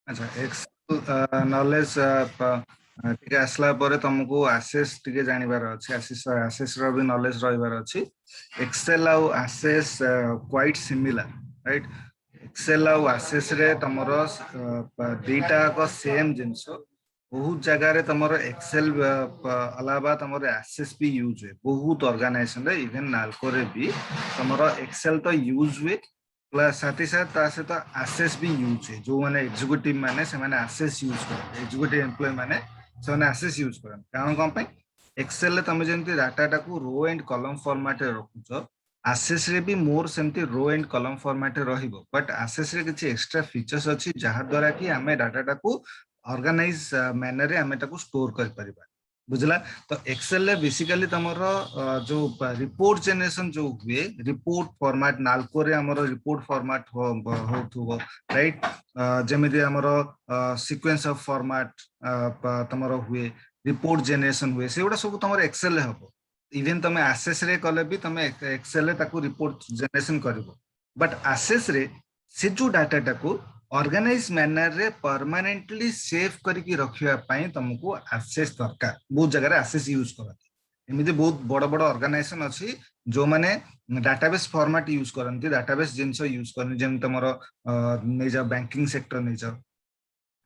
अच्छा Excel knowledge टिके आसला परे तुमको आसेस टिके जानिबार अछि आसेस रो भी नॉलेज रहिबार अछि एक्सेल आउ Access quite similar right Excel आउ आसेस रे तमरो दीटा को सेम जिंसो बहुत जगह रे तमरो एक्सेल अलावा तमरो आसेस भी यूज है बहुत ऑर्गेनाइजेशन रे इवन नालको रे भी तमरो एक्सेल तो यूज हुए प्लस साथ ही साथ ता सहित आसेस भी यूज है जो मैंने एग्जीक्यूटिव माने से माने आसेस यूज करते एग्जीक्यूटिव एम्प्लॉय माने से माने आसेस यूज करते कारण कोन पे एक्सेल रे तमे जेंति डाटा टाकू रो एंड कॉलम फॉर्मेट रे रखुछो आसेस रे भी मोर सेमति रो एंड कॉलम फॉर्मेट रे रहिबो बट आसेस रे किछि एक्स्ट्रा फीचर्स अछि जहा द्वारा कि हमें डाटा टाकू ऑर्गेनाइज मैनर रे हमें टाकू स्टोर कर परिबा बुझला तो एक्सेल रे बेसिकली तमरो जो रिपोर्ट जनरेशन जो हुए रिपोर्ट फॉर्मेट नालको रे हमरो रिपोर्ट फॉर्मेट होथुबो राइट जेमिति हमरो सीक्वेंस ऑफ फॉर्मेट तमरो हुए रिपोर्ट जनरेशन हुए सेउडा सब तमरो एक्सेल रे हबो इवन तमे एसेस रे कले भी तमे एक्सेल रे ताकू रिपोर्ट जनरेशन करबो बट एसेस रे से जो डाटा टाकू ऑर्गेनाइज मैनर रे परमानेंटली सेव करके रखिया पाई तुमको एक्सेस दरकार बहुत जगह एक्सेस यूज करते एमिति बहुत बड़ बड़ ऑर्गेनाइजेशन अछि जो माने डाटाबेस फॉर्मेट यूज करंती डाटाबेस जिंस यूज करनी जेम तमरो नै जा बैंकिंग सेक्टर नै जा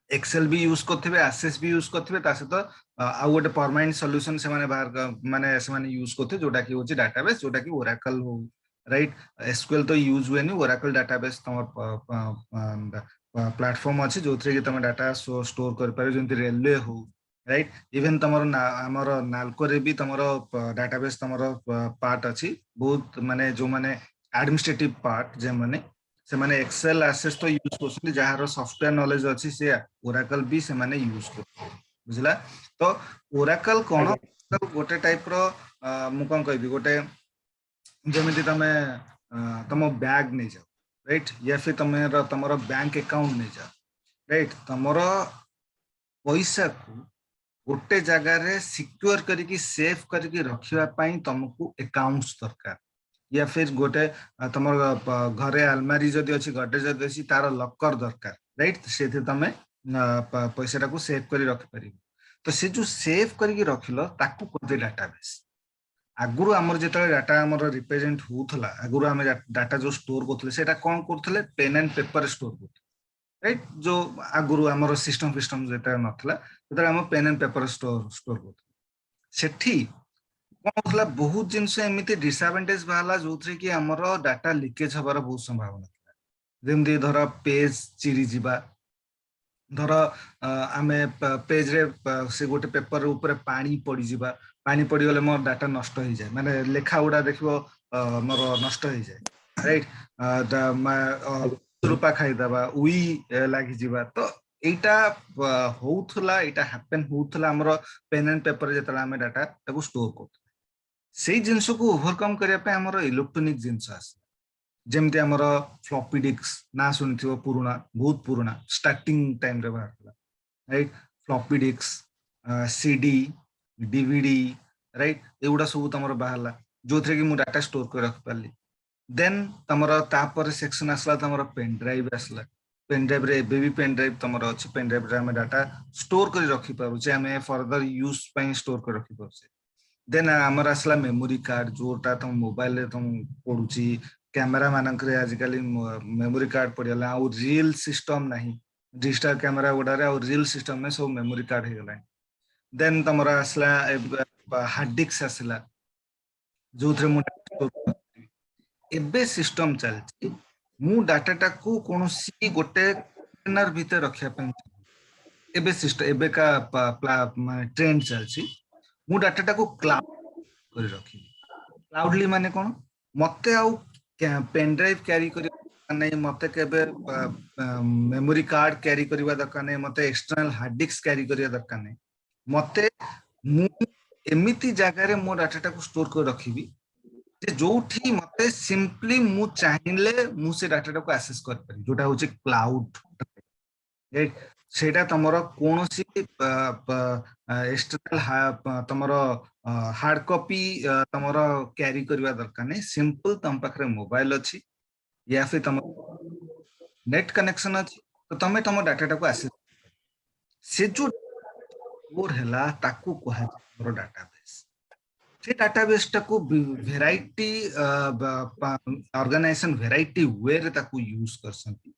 एक्सेल भी यूज करथिबे एक्सेस भी यूज करथिबे ता सहित आ गोटे परमानेंट सॉल्यूशन से माने बाहर माने से माने यूज करथे जोटा कि होची डाटाबेस जोटा कि ओरेकल हो राइट एसक्यूएल तो यूज हुए नहीं ओरेकल डाटाबेस तमर प्लेटफॉर्म अच्छी जो कि तुम डाटा स्टोर कर पारे जंती रेलवे हो राइट इवन तमरो हमरो नालको रे भी तमरो डाटाबेस तमरो पार्ट अच्छी बहुत माने जो माने एडमिनिस्ट्रेटिव पार्ट जे माने से माने एक्सेल एसेस तो यूज करछन जहार सॉफ्टवेयर नॉलेज अच्छी से ओरेकल भी से माने यूज कर बुझला तो ओरेकल कोन गोटे टाइप रो मु कोन कहबी गोटे जेमिति तमे तम बैग नै जाओ राइट या फिर तमरो बैंक अकाउंट नै जाओ राइट तमरो पैसा को गोटे जगह रे सिक्योर करके सेव करके रखिया पाई तुमको अकाउंट्स दरकार या फिर गोटे तमर घरे अलमारी जदि अछि गड्रेज जदि अछि तार लॉकर दरकार राइट सेथे तमे पैसा को सेव करी रख परिबो तो से जो सेव करके रखिलो ताकू कोते डाटाबेस आगुरु हमर जेतले डाटा हमर रिप्रेजेंट होउथला आगुरु हम डाटा जो स्टोर करथले सेटा कोन करथले पेन एंड पेपर स्टोर करथले राइट जो आगुरु हमर सिस्टम जेता नथला तेतले हम पेन एंड पेपर स्टोर करथले सेठी कोन होथला बहुत जिंस एमिति डिसएडवांटेज बाला जोथरे कि हमर डाटा लीकेज हबार बहुत संभावना था जेमदि धर पेज चिरी जिबा धर आमे पेज रे से गोटे पेपर ऊपर पानी पड़ी जिबा पानी पड़ी गले मोर डाटा नष्ट हो जाए माने लेखा उडा देखिबो मोर नष्ट हो जाए राइट रूपा खाई दबा उई लागी जिबा तो एटा होउथला एटा हैपन होउथला हमर पेन एंड पेपर जेतला हम डाटा ताको स्टोर करथि सेही जिंस को ओवरकम करिया पे हमर इलेक्ट्रॉनिक जिंस आस जेमति हमर फ्लॉपी डिस्क ना सुनिथिबो पुराना बहुत पुराना स्टार्टिंग टाइम रे बाहरला right floppy disk CD DVD right एउडा सब तमर बाहरला जोथरे कि मु डाटा स्टोर कर रख पाली देन तमर तापर सेक्शन आसला तमर पेन ड्राइव आसला पेन ड्राइव रे एबे भी पेन ड्राइव तमर अछि पेन ड्राइव रे हम डाटा स्टोर कर रखि पाबु जे हमें फर्दर यूज पई स्टोर कर रखि पाबु देन हमर आसला मेमोरी कार्ड जोटा तुम मोबाइल रे तुम पडुची कैमरा मानक रे आजिकली मेमोरी कार्ड पड़िगला और रियल सिस्टम नहीं डिजिटल कैमरा गुडारे और रियल सिस्टम में सब मेमोरी कार्ड हो गला देन तमरा आसला हार्ड डिस्क आसला जो थरे मु एबे सिस्टम चलची मु डाटा टाकू कोनोसी गोटे कंटेनर भीतर रखिया पे एबे सिस्टम एबे का ट्रेंड चलची मु डाटा टाकू क्लाउड कर रखी क्लाउडली माने कोन मते आउ पेन ड्राइव कैरी कर नहीं मते केबे मेमोरी कार्ड कैरी करबा दरकार नहीं मते एक्सटर्नल हार्ड डिस्क कैरी करबा दरकार नहीं मते मु एमिति जगह रे मो डाटा टाकू स्टोर कर रखीबी जे जोठी मते सिंपली मु चाहिले मु से डाटा टाकू एक्सेस कर पारी जोटा होचे क्लाउड सेटा तमरो कोनोसी एक्सटर्नल तमरो हार्ड कॉपी तमरो कैरी करबा दरकार नहीं सिंपल तम पाखरे मोबाइल अछि या फिर तम नेट कनेक्शन अछि तो तमे तुम डाटा को आसे से जो स्टोर हैला ताकू कहा मोर डाटाबेस से डाटाबेस टाकू वेराइटी ऑर्गेनाइजेशन वेराइटी वे रे ताकू यूज करसंती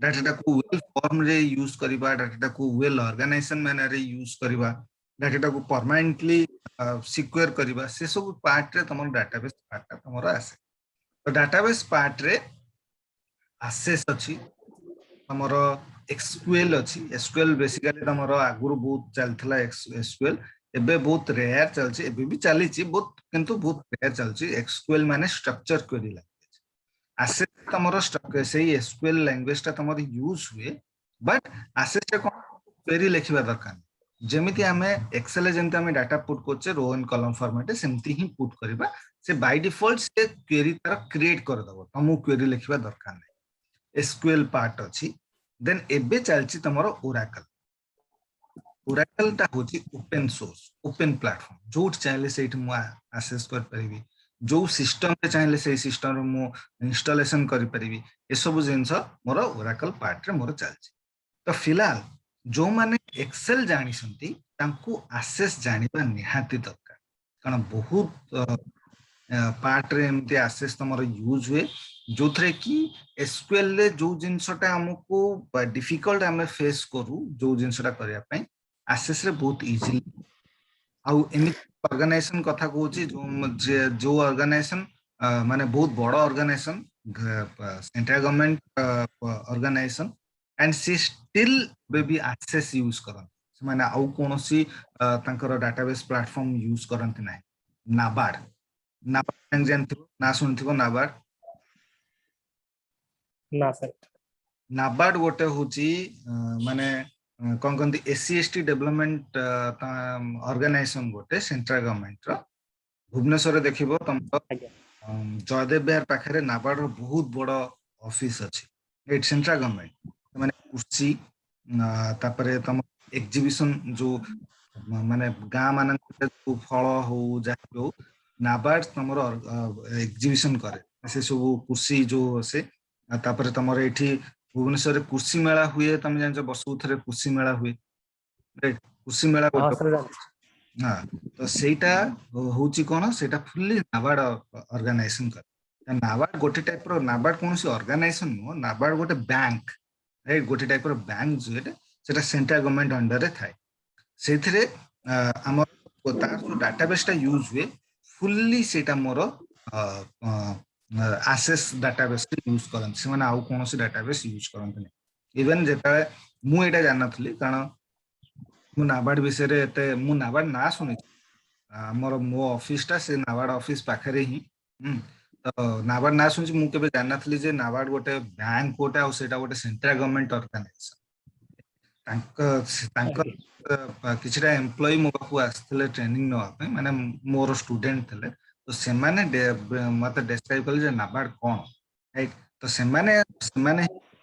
डाटा को वेल फॉर्म रे यूज करिबा डाटा को वेल ऑर्गेनाइजेशन मैनर रे यूज करिबा डाटा को परमानेंटली सिक्योर करिबा से सब पार्ट रे तमर डाटाबेस पार्ट तमर आसे तो डाटाबेस पार्ट रे आसेस अछि तमर एसक्यूएल अछि एसक्यूएल बेसिकली तमर आगुरु बहुत चलथला एसक्यूएल एबे बहुत रेयर चलछि एबे भी चलीछि बहुत किंतु बहुत रेयर चलछि एसक्यूएल माने स्ट्रक्चर क्वेरी लैंग्वेज आसेस तमर स्ट्रक्चर सेही एसक्यूएल लैंग्वेज ता तमर यूज हुए बट आसेस रे क्वेरी लिखिबा दरकार जेमिति आमे एक्सेल जेमिति आमे डाटा पुट करछे रो एंड कॉलम फॉर्मेट सेमति ही पुट करबा से बाय डिफॉल्ट से क्वेरी तार क्रिएट कर दबो तमु क्वेरी लिखिबा दरकार नै एसक्यूएल पार्ट अछि देन एबे चलछि तमरो ओराकल ता होछि ओपन सोर्स ओपन प्लेटफॉर्म जो चाहिले सेठ मु एक्सेस कर परिबी जो सिस्टम रे चाहिले से सिस्टम रे मु इंस्टॉलेशन कर परिबी ए सब जिंस मोर ओराकल पार्ट रे मोर चलछि तो फिलहाल जो माने एक्सेल जानि सन्ती तांकू एक्सेस जानिबा निहाती दरकार कारण बहुत पार्ट रे एमती एक्सेस तमरो यूज हुए जो थरे कि एसक्यूएल ले जो जिंसटा हमको डिफिकल्ट हमें फेस करू जो जिंसटा करिया पई एक्सेस रे बहुत इजी आउ एमि ऑर्गेनाइजेशन कथा कहूची जो ऑर्गेनाइजेशन माने बहुत बड़ा organisation central government organisation and सी स्टिल बेबी एक्सेस यूज करन माने आउ कोनोसी तांकर डाटाबेस प्लेटफॉर्म यूज करंती नै नाबार्ड नाबार्ड जानथिबो ना सुनथिबो नाबार्ड ना सर नाबार्ड गोटे होची माने कोन कोन एससी एसटी डेवलपमेंट ऑर्गेनाइजेशन गोटे सेंट्रल गवर्नमेंट रो भुवनेश्वर देखिबो तम जयदेव बिहार पाखरे नाबार्ड रो बहुत बड़ा ऑफिस अछि एट सेंट्रल गवर्नमेंट माने कुर्सी तापरे तम एग्जीबिशन जो माने गा मानन जो फल हो जाहि हो नाबार्ड तमरो एग्जीबिशन करे से सब कुर्सी जो से तापरे तमरो एठी भुवनेश्वर कुर्सी मेला हुए तम जान बसु थरे कुर्सी मेला हुए राइट कुर्सी मेला हां तो सेटा होची कोन सेटा फुल्ली नाबार्ड ऑर्गेनाइजेशन कर नाबार्ड गोटे टाइप रो नाबार्ड कोनसी ऑर्गेनाइजेशन नो नाबार्ड गोटे बैंक राइट गोटे टाइप रो बैंक जो सेटा सेंट्रल गवर्नमेंट अंडर रे थाए सेथिरे हमर तार जो डाटाबेस ता यूज हुए फुल्ली सेटा मोर एक्सेस डाटाबेस यूज करन से माने आउ कोनोसी डाटाबेस यूज करन नै इवन जेता मु एटा जानथली कारण मु नाबार्ड विषय रे एते मु नाबार्ड ना सुनि हमर मो ऑफिस ता से नाबार्ड ऑफिस पाखरे ही तो नाबार्ड ना सुनि मु केबे जानथली जे नाबार्ड गोटे बैंक कोटा और सेटा गोटे सेंट्रल गवर्नमेंट ऑर्गेनाइजेशन किछटा एम्प्लॉय मो पाखु आस्थले ट्रेनिंग न पे माने मोर स्टूडेंट थले तो से माने मते डिस्क्राइब करले जे नाबार्ड कोन राइट तो से माने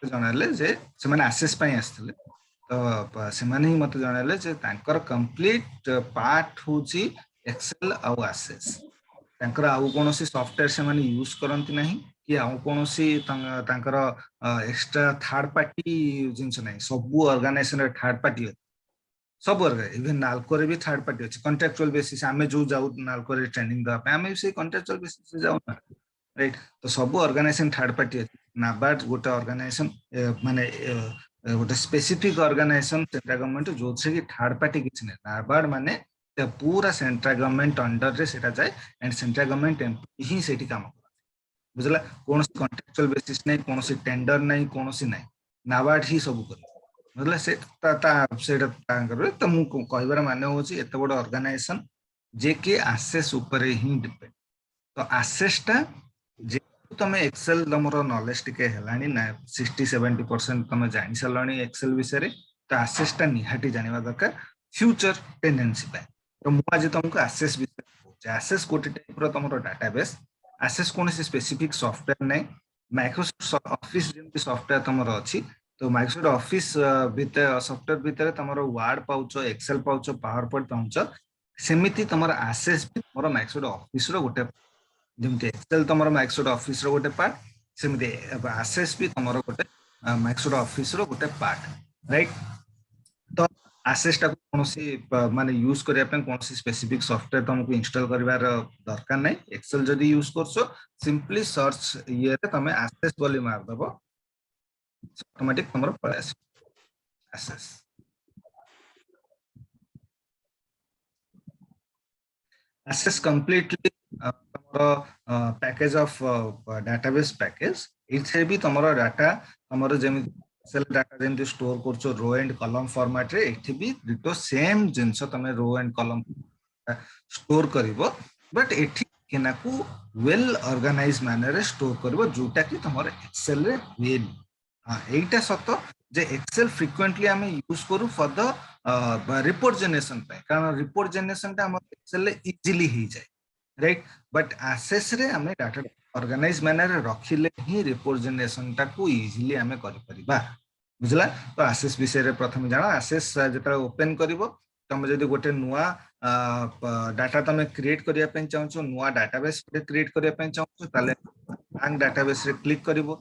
जणाले जे से माने एक्सेस पई आस्थले तो से माने ही मते जणाले जे तांकर कंप्लीट पार्ट होची एक्सेल आ एक्सेस तांकर आउ कोनोसी सॉफ्टवेयर से माने यूज करंती नाही कि आउ कोनोसी तांकर एक्स्ट्रा थर्ड पार्टी जिंस नाही सब ऑर्गेनाइजेशन रे थर्ड पार्टी सब वर्ग इवन नालको रे भी थर्ड पार्टी अछि कॉन्ट्रैक्चुअल बेसिस आमे जो जाउ नालको रे ट्रेनिंग दा आमे से कॉन्ट्रैक्चुअल बेसिस से जाउ ना राइट तो सब ऑर्गेनाइजेशन थर्ड पार्टी अछि नाबार्ड गोटे ऑर्गेनाइजेशन माने गोटे स्पेसिफिक ऑर्गेनाइजेशन सेंट्रल गवर्नमेंट जो से कि थर्ड पार्टी किछ नै नाबार्ड माने पूरा सेंट्रल गवर्नमेंट अंडर रे सेटा जाय एंड सेंट्रल गवर्नमेंट एम्प्लॉय ही सेठी काम कर बुझला कोन कॉन्ट्रैक्चुअल बेसिस नै कोन टेंडर नै कोन नै नाबार्ड ही सब कर मतलब से सेटा तांकर त मु कहबार माने होची एते बड़ ऑर्गेनाइजेशन जे के एक्सेस ऊपर ही डिपेंड तो एक्सेस ता जे तमे एक्सेल तमरो नॉलेज टिके हेलानी ना 60-70% तमे जानि सलानी एक्सेल विषय रे तो एक्सेस ता निहाटी जानिबा दरकार फ्यूचर टेंडेंसी पे तो मु आज तुमको एक्सेस विषय एक्सेस कोटे टाइप रो तमरो डाटाबेस एक्सेस कोन से स्पेसिफिक सॉफ्टवेयर नै माइक्रोसॉफ्ट ऑफिस जेम सॉफ्टवेयर तमरो अछि तो माइक्रोसॉफ्ट ऑफिस भीतर सॉफ्टवेयर भीतर तमरो वर्ड पाउचो एक्सेल पाउचो पावर पॉइंट पाउचो सेमिति तमरो एक्सेस भी तमरो माइक्रोसॉफ्ट ऑफिस रो गोटे जेमते एक्सेल तमरो माइक्रोसॉफ्ट ऑफिस रो गोटे पार्ट सेमिति एक्सेस भी तमरो गोटे माइक्रोसॉफ्ट ऑफिस रो गोटे पार्ट, राइट। तो आसेस टा कौन सी माने यूज करिया पे कौन सी स्पेसिफिक सॉफ्टवेयर तुमको इंस्टॉल करिवार दरकार नहीं। एक्सेल जदी यूज करछो सिंपली सर्च ये रे तमे आसेस बोली मार दबो, ऑटोमेटिक तमरो पळे आसे आसेस। आसेस कंप्लीटली तमरो पैकेज ऑफ डेटाबेस पैकेज, इथे भी तमरो डाटा तमरो जेमि एक्सेल डाटा जेमि स्टोर करछो रो एंड कॉलम फॉर्मेट रे, इथे भी डिटो सेम जिंस तमे रो एंड कॉलम स्टोर करिवो, बट एठी केनाकू वेल ऑर्गेनाइज मैनर रे स्टोर करिवो जोटा कि तमरो एक्सेल रे वेल। हां एटा सत जे एक्सेल फ्रिक्वेंटली हमें यूज करू फॉर द रिपोर्ट जनरेशन पे, कारण रिपोर्ट जनरेशन ता हम एक्सेल रे इजीली ही जाए, राइट। बट एसेस रे हमें डाटा ऑर्गेनाइज मैनर रे रखिले ही रिपोर्ट जनरेशन ता को इजीली हमें करि परिबा, बुझला। तो एसेस विषय रे प्रथम जानो, एसेस जेता ओपन करिवो तमे जदी गोटे नुआ डाटा तमे क्रिएट करिया पे चाहछो, नुआ डाटाबेस क्रिएट करिया पे चाहछो, ताले बैंक डाटाबेस रे क्लिक करिवो,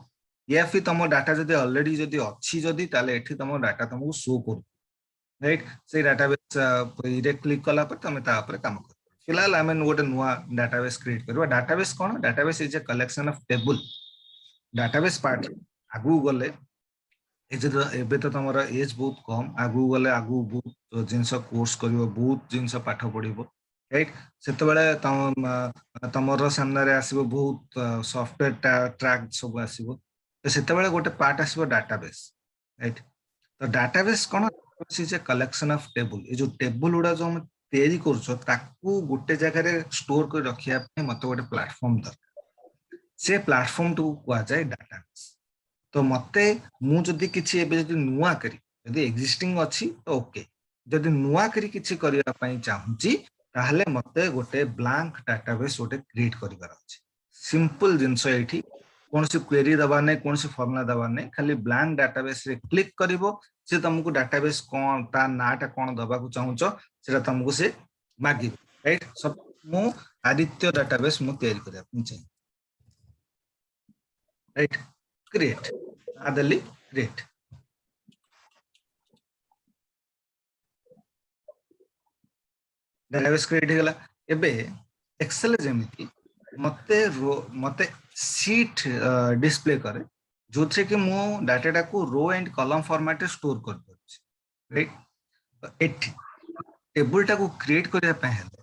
या फिर तम डाटा जदी ऑलरेडी जदी अछि जदी ताले एठी तम डाटा तुमको शो करू, राइट। से डाटाबेस रे क्लिक कला पर तमे ता ऊपर काम कर। फिलहाल हमें गोटे नुआ डाटाबेस क्रिएट करबा। Database cone? Database is a collection of table. Database part आगु गले एबे तो तमरा एज बहुत कम, आगु गले आगु बहुत जिनस कोर्स करिवो, बहुत जिनस पाठ पढिबो, राइट। सेते बेले तमरो सामने रे आसीबो बहुत सॉफ्टवेयर ट्रैक सब आसीबो, तो सेते बेले गोटे पार्ट आसीबो डाटाबेस, राइट। तो डाटाबेस कोन? Is a collection of table. ए जो टेबल उडा जो हम तैयारी करछो ताकू गोटे जगह रे स्टोर कर रखिया पे मते गोटे प्लेटफॉर्म दरकार, से प्लेटफॉर्म टू को आ जाए डाटाबेस। तो मते मु जदी किछि एबे जदी नुआ करी, जदी एग्जिस्टिंग अछि तो ओके, जदी नुआ करी किछि करिया पई चाहूची ताहले मते गोटे ब्लैंक डाटाबेस गोटे क्रिएट करिवार अछि। सिंपल जिंसो एठी कोन से क्वेरी दबा नै, कोन से फॉर्मूला दबा नै, खाली ब्लैंक डाटाबेस रे क्लिक करिवो, से तुमको डाटाबेस कोन ता नाटा कोन दबा को चाहूचो सेटा तुमको से मागी, राइट। सब मु आदित्य डाटाबेस मु तैयारी करिया पई चाहि, राइट। क्रिएट आदली क्रिएट डाटाबेस क्रिएट हे गला। एबे एक्सेल जेमिति मते शीट डिस्प्ले करे जो थे कि मु डाटा को row and column format store कर दउछि, राइट। एठी टेबल टा को क्रिएट करिया पे हेले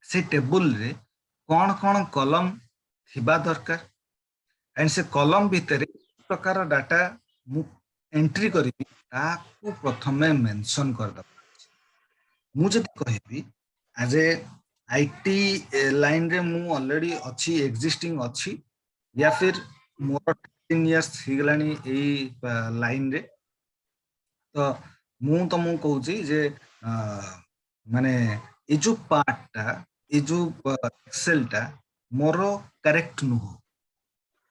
से टेबल रे कोन कोन कॉलम थिबा दरकार, एंड से कॉलम भितर प्रकार डाटा मु एंट्री करी ताकू प्रथमे मेंशन कर द। मु जदी कहबी एज ए आईटी लाइन रे मु ऑलरेडी अछि, एग्जिस्टिंग अछि, या फिर मोर 3 इयर्स हिगलानी ए लाइन रे, तो मु तुमको कहूची जे माने ए जो पार्ट टा, ए जो एक्सेल टा मोर करेक्ट नु,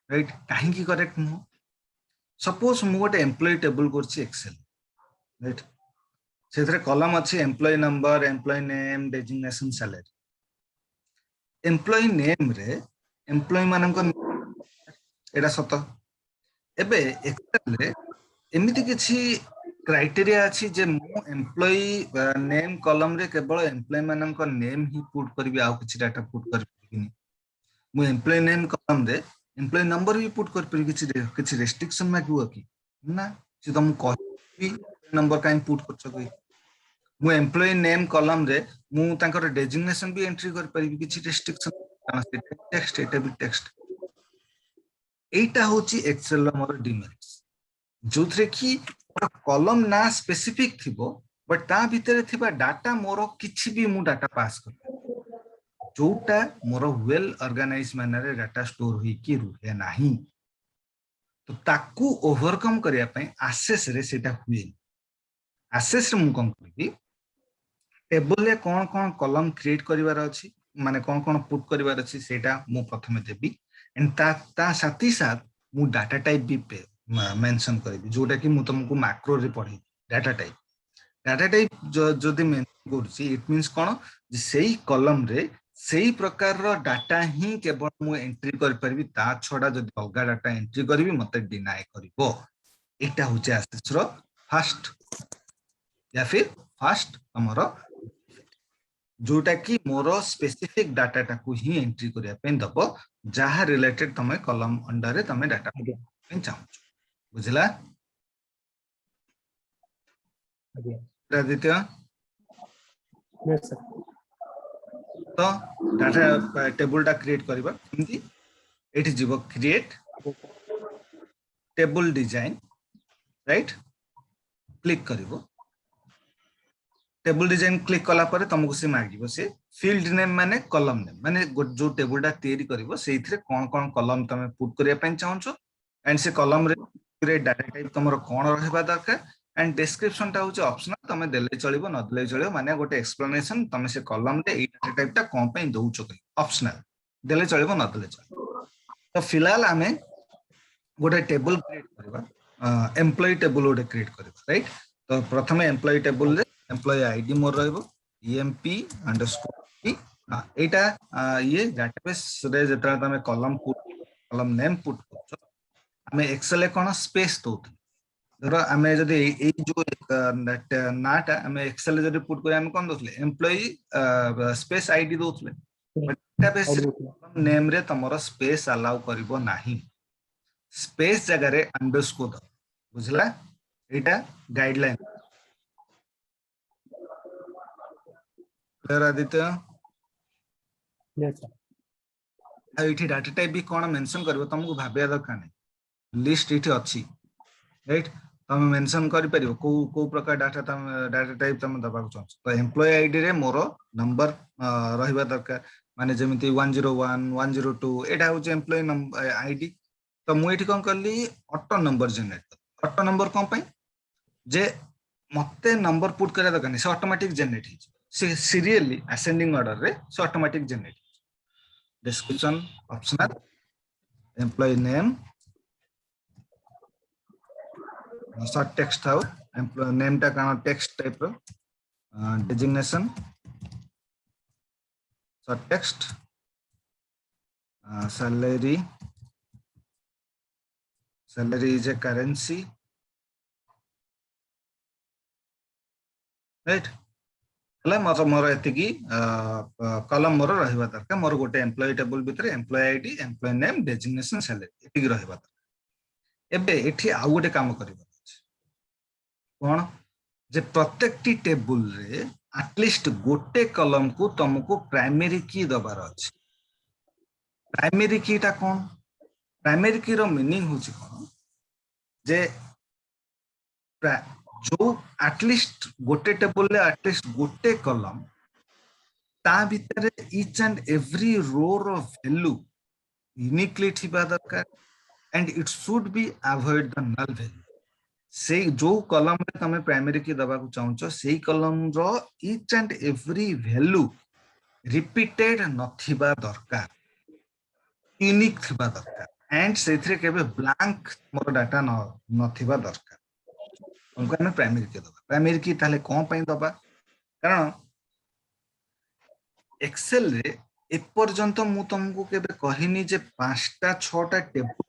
राइट। काहे की करेक्ट नु? सपोज मु गोटे एम्प्लॉय टेबल करछि एक्सेल, राइट। सेथरे कॉलम अछि employee number, employee name, designation, salary. Employee name रे एम्प्लॉय मानक एटा सत। एबे एक्सेल रे एमिति किछि क्राइटेरिया अछि जे मु एम्प्लॉय नेम कॉलम रे केवल एम्प्लॉय मानक नेम ही पुट करबी, आ किछि डाटा पुट करबी नि। मु एम्प्लॉय नेम कॉलम रे एम्प्लॉय नंबर भी पुट कर पर किछि रेस्ट्रिक्शन मागिवो कि ना? से तुम कहबी नंबर काई पुट करछो कि मु एम्प्लॉय नेम कॉलम रे मु तांकर डेजिग्नेशन भी एंट्री कर परिबी, किछि रेस्ट्रिक्शन काना से टेक्स्ट, एटा भी टेक्स्ट। एटा होची एक्सेल मोर डिमेरिट्स, जोथरे कि कॉलम ना स्पेसिफिक थिबो, बट ता भितरे थिबा डाटा मोर किछि भी मु डाटा पास कर, जोटा मोर वेल ऑर्गेनाइज मैनर रे डाटा स्टोर होई कि रुहे नाही। तो ताकू ओवरकम करिया पई एसेस रे सेटा हुए। एसेस रे मु कोन करबी, टेबल रे कोन कोन कॉलम क्रिएट करिवार अछि, माने कोन कोन पुट करिवार अछि सेटा मु प्रथमे देबी, एंड ता साथी साथ मु डाटा टाइप भी मेंशन करबी, जोटा कि मु तुमको मैक्रो रे पढी। डाटा टाइप जदि मेंशन करछि, इट मींस कोन जे सेही कॉलम रे सेही प्रकार रो डाटा ही केवल मु एंट्री कर परबी ता छडा जदि अलगा डाटा एंट्री करबी मते डिनाय करिवो एटा होचे एक्सेस रो फर्स्ट या फिर फर्स्ट हमरो जोटा कि मोर स्पेसिफिक डाटा टाकू ही एंट्री करिया पेन दबो जहा रिलेटेड तमे कॉलम अंडर रे तमे डाटा पेन चाहू बुझला आदित्य यस सर तो डाटा टेबल टा क्रिएट करबा हिंदी एठी जीवो create table design right click करिवो टेबल डिजाइन क्लिक कला परे तुमको से मागिबो से फील्ड नेम माने कॉलम नेम माने जो टेबल टा तयारी करिवो सेइथरे कोन कोन कॉलम तमे पुट करिया पेन चाहछो एंड से कॉलम रे डाटा टाइप तमरो कोन रहबा दरकार एंड डिस्क्रिप्शन टा होचे ऑप्शनल तमे देले चलिबो न देले चलिबो माने गोटे एक्सप्लेनेशन तमे से कॉलम रे ए डाटा टाइप टा कोन पे दउचो ऑप्शनल देले चलिबो न देले चलिबो तो फिलहाल हमें गोटे टेबल क्रिएट करबा एम्प्लॉय टेबल गोटे क्रिएट करबा राइट तो प्रथमे एम्प्लॉय टेबल रे एम्प्लॉय आईडी मोर रहबो emp_p एटा ये डेटाबेस रे जेता तमे कॉलम नेम पुट करछो हमें एक्सेल कोन स्पेस दोत धरो हमें जदि ए जो नाटा हमें एक्सेल जदि पुट करे हम कोन दोतले एम्प्लॉय स्पेस आईडी दोतले डेटाबेस कॉलम नेम रे तमरो स्पेस अलाउ करबो नाही स्पेस जगह रे अंडरस्कोर दो बुझला एटा guideline clear Aditya yes sir एठी डाटा टाइप भी कोन मेंशन करबो तुमको भाबिया दरकार नै लिस्ट एठी अछि राइट तुम मेंशन करि परिबो को प्रकार डाटा टाइप तुम दबा को चाहछ तो एम्प्लॉय आईडी रे मोर नंबर रहिबा दरकार माने जेमिति 101 102 एटा होचे एम्प्लॉय नंबर आईडी तो मु एठी कोन करली auto number generate auto number कोन पई जे मते नंबर पुट करे दरकार नै से ऑटोमेटिक जनरेट हिज से सीरियली असेंडिंग ऑर्डर रे से automatic generate description optional employee name short text थाउ एम्प्लॉय नेम टा काना टेक्स्ट टाइप रो designation short text salary is a currency right हला मोर एति की कॉलम मोर रहबा दरकार मोर गोटे एम्प्लॉय टेबल भितरे employee ID employee name designation salary एति की रहबा दरकार एबे एठी आ गोटे काम करबा कोन जे प्रत्येकटी टेबल रे एटलीस्ट गोटे कॉलम को तुमको प्राइमरी की दबार अछि प्राइमरी की टा कोन प्राइमरी की रो मीनिंग होची कोन जे जो एटलीस्ट गोटे टेबल रे एटलीस्ट गोटे कॉलम ता भीतर each and every row row value uniquely थिबा दरकार and it should be avoid the null value से जो कॉलम रे तमे प्राइमरी की दबा को चाहछो सेही कॉलम रो each and every value repeated नथिबा दरकार यूनिक थिबा दरकार एंड सेथरे केबे ब्लैंक मोर डाटा नथिबा दरकार उनको हमें प्राइमरी की दबा प्राइमरी की ताले कोन पई दबा कारण एक्सेल रे ए पर्यंत मु तुमको केबे कहिनी जे 5टा 6टा टेबल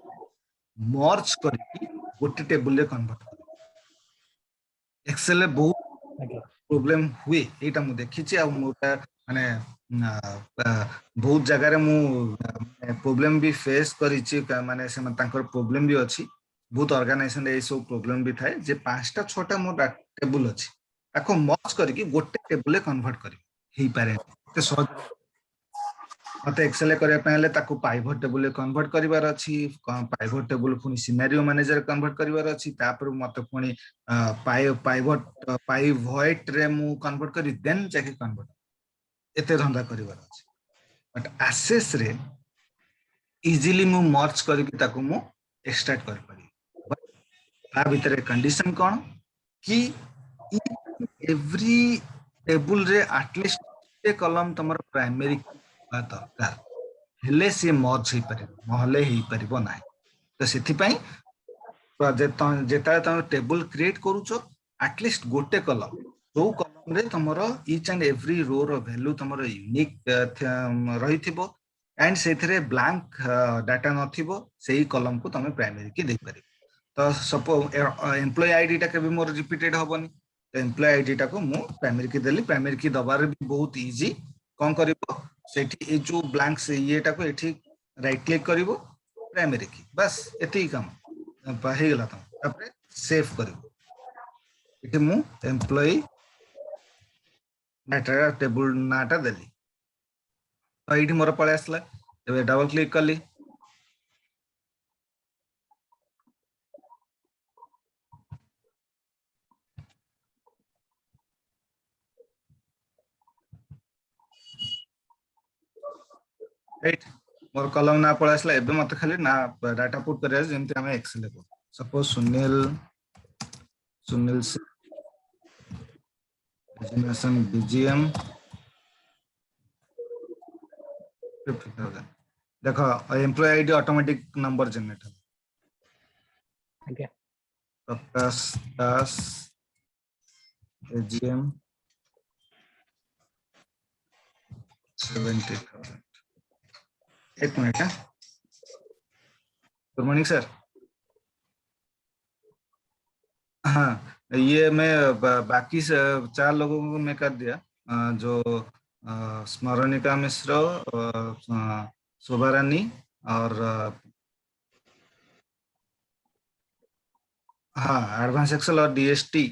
मर्ज करके गोटे टेबल रे कन्वर्ट कर एक्सेल रे बहुत प्रॉब्लम हुए एटा मु देखि छी आ मोटा माने बहुत जगह रे मु प्रॉब्लम भी फेस करी छी माने से तांकर प्रॉब्लम भी अछि बहुत ऑर्गेनाइजेशन ए सब प्रॉब्लम भी थाए जे 5टा 6टा मोर टेबल अछि ताको मर्ज करके गोटे टेबल रे कन्वर्ट करी हेई पारे ते सहज मते एक्सेल करे पहले ताको पाइवट टेबल रे कन्वर्ट करिवार अछि पाइवट टेबल पुनी सिनेरियो मैनेजर कन्वर्ट करिवार अछि तापर मते पुनी पाइवट रे मु कन्वर्ट करी देन जाके कन्वर्ट एते धंदा करिवार अछि बट एक्सेस रे इजीली मु मर्ज करके ताको मु एक्सट्रैक्ट कर पारी ता भीतर कंडीशन कोन कि एवरी टेबल रे एटलीस्ट ए कॉलम तमर प्राइमरी दरकार हेले से मर्ज हे पारे महले हे परिबो नाही तो सेथि पई जेता तम टेबल क्रिएट करूचो एटलीस्ट गोटे कॉलम जो कॉलम रे तमरो each and every row row value तमरो unique रही थिबो एंड सेथरे ब्लैंक डाटा नथिबो सेही कॉलम को तमे प्राइमरी की दे पारि तो सपोज एम्प्लॉय आईडी टा केबे मोर रिपीटेड होबनी तो एम्प्लॉय आईडी टा को मु प्राइमरी की देली प्राइमरी की दबार भी बहुत इजी कोन करिवो सेठी ए जो ब्लैंक से ये टा को एठी राइट क्लिक करिवो प्राइमरी की बस एती काम हे गेला तम तापर सेव करिवो एठी मु एम्प्लॉय डाटा टेबल नाटा देली तो ये मोर पड़े आसला तबे डबल क्लिक कली राइट मोर कॉलम ना पड़े आसला एबे मते खाली ना डाटा पुट करे जेमति हम एक्सेल को सपोज सुनील से जनरेशन बीजीएम 50,000 देखो employee ID automatic number generate हो आगे प्रकाश दास एजीएम 70,000 एक मिनट है गुड मॉर्निंग सर हाँ ये मैं बाकी 4 लोगों को मैं कर दिया जो स्मरणिका मिश्र शोभा रानी और हाँ एडवांस एक्सेल और डीएसटी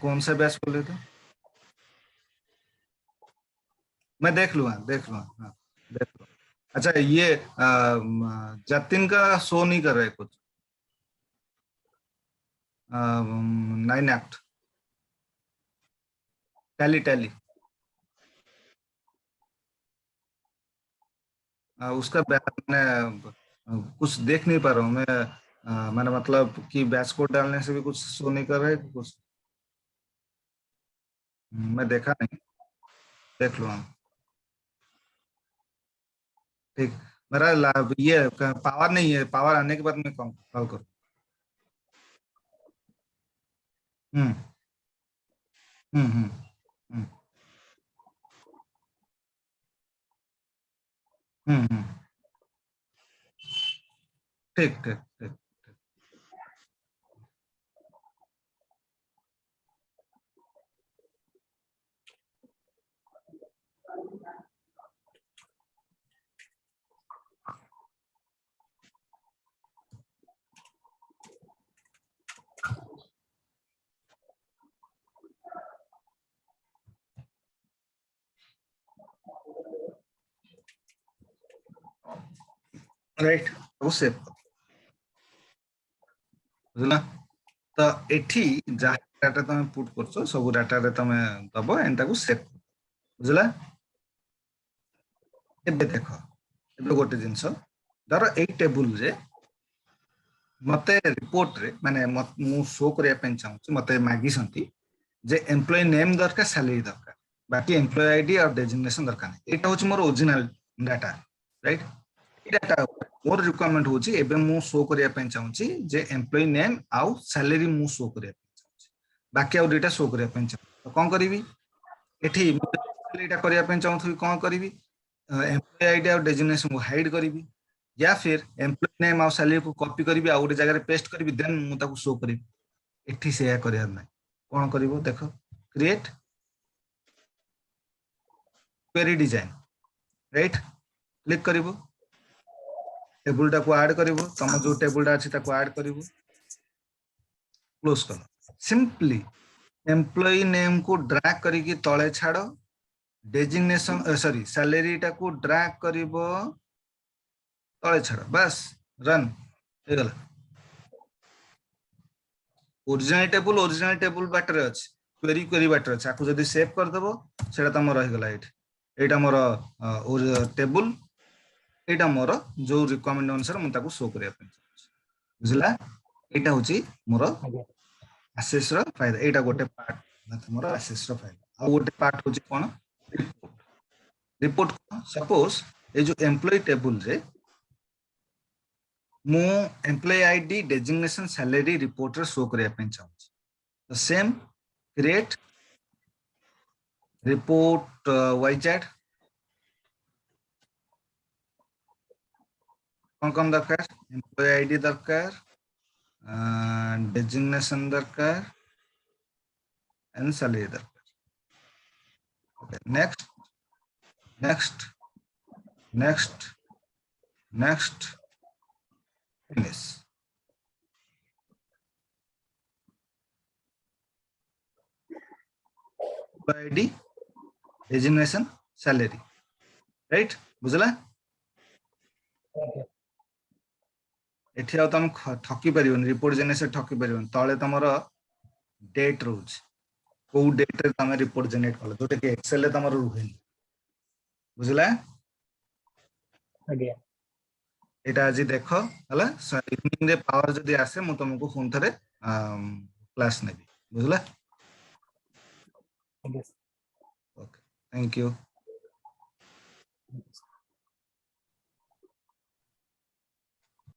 कौन सा बैच बोले थे मैं देख लूंगा हाँ देख लूंगा अच्छा ये जतिन का शो नहीं कर रहे कुछ 9 एक्ट टैली उसका मैं कुछ देख नहीं पा रहा हूँ मैं मैंने मतलब कि बैच कोड डालने से भी कुछ शो नहीं कर रहे कुछ मैं देखा नहीं देख लूंगा ठीक मेरा ये पावर नहीं है पावर आने के बाद मैं कॉल करूँ हम्म हम्म हम्म हम्म हम्म ठीक ठीक ठीक राइट वो सेव बुझला तो एठी जहाँ डाटा तुम पुट करछो सब डाटा रे तुम दबो एंड ताको सेव बुझला एबे देखो एबे गोटे जिंस धर एई टेबल रे मते रिपोर्ट रे माने मु शो करिया पेन चाहूची मते मागी संती जे एम्प्लॉय नेम दरकार सैलरी दरकार बाकी एम्प्लॉय आईडी और डेजिग्नेशन दरकार नहीं एटा होची मोर ओरिजिनल डाटा राइट डाटा मोर रिक्वायरमेंट होची एबे मु शो करिया पेन चाहूची जे एम्प्लॉय नेम आउ सैलरी मु शो करिया पेन चाहूची बाकी आउ डेटा शो करिया पेन चाहूची तो कोन करबी एठी एटा करिया पेन चाहूथि कोन करबी एम्प्लॉय आईडी और डेजिग्नेशन को हाइड करबी या फिर एम्प्लॉय नेम और सैलरी को कॉपी करबी आ गोटे जगह पेस्ट करबी देन मु ताको शो करबी एठी से करिया नै कोन करबो देखो create query design right click करिवो टेबल टा को ऐड करिवो तम जो टेबल टा अछि ताको ऐड करिवो क्लोज कर सिंपली एम्प्लॉय नेम को ड्रैग करिकि तळे छाडो डेजिग्नेशन सॉरी सैलरी टा को ड्रैग करिवो तळे छाडो बस रन हे गला ओरिजिनल टेबल बाटर अछि क्वेरी बाटर अछि आकु जदी सेव कर देबो सेटा तम रहि गला एटा मोर टेबल एटा मोर जो रिक्वायरमेंट अनुसार मु ताकू शो करिया पे बुझला एटा होची मोर एसेस रो फाइल एटा गोटे पार्ट मोर एसेस रो फाइल आ गोटे पार्ट होची कोन रिपोर्ट सपोज ए जो एम्प्लॉय टेबल रे मु employee ID designation salary report रे शो करिया पे चाहूँ तो सेम क्रिएट रिपोर्ट वाइजैड कौन दरकार एम्प्लॉय आईडी दरकार डेजिग्नेशन दरकार एंड सैलरी दरकार okay next finish ID designation salary right बुझला आज्ञा एठी आ तुम ठकी परिबन रिपोर्ट जेनेरेट ठकी परिबन तळे तमरो डेट रोज को डेट रे तमे रिपोर्ट जेनेरेट कल जोटे कि एक्सेल रे तमरो रुहेनी बुझला आज्ञा एटा आज देख हला इवनिंग रे पावर जदी आसे मु तुमको फोन थरे क्लास नेबी बुझला आज्ञा ओके थैंक यू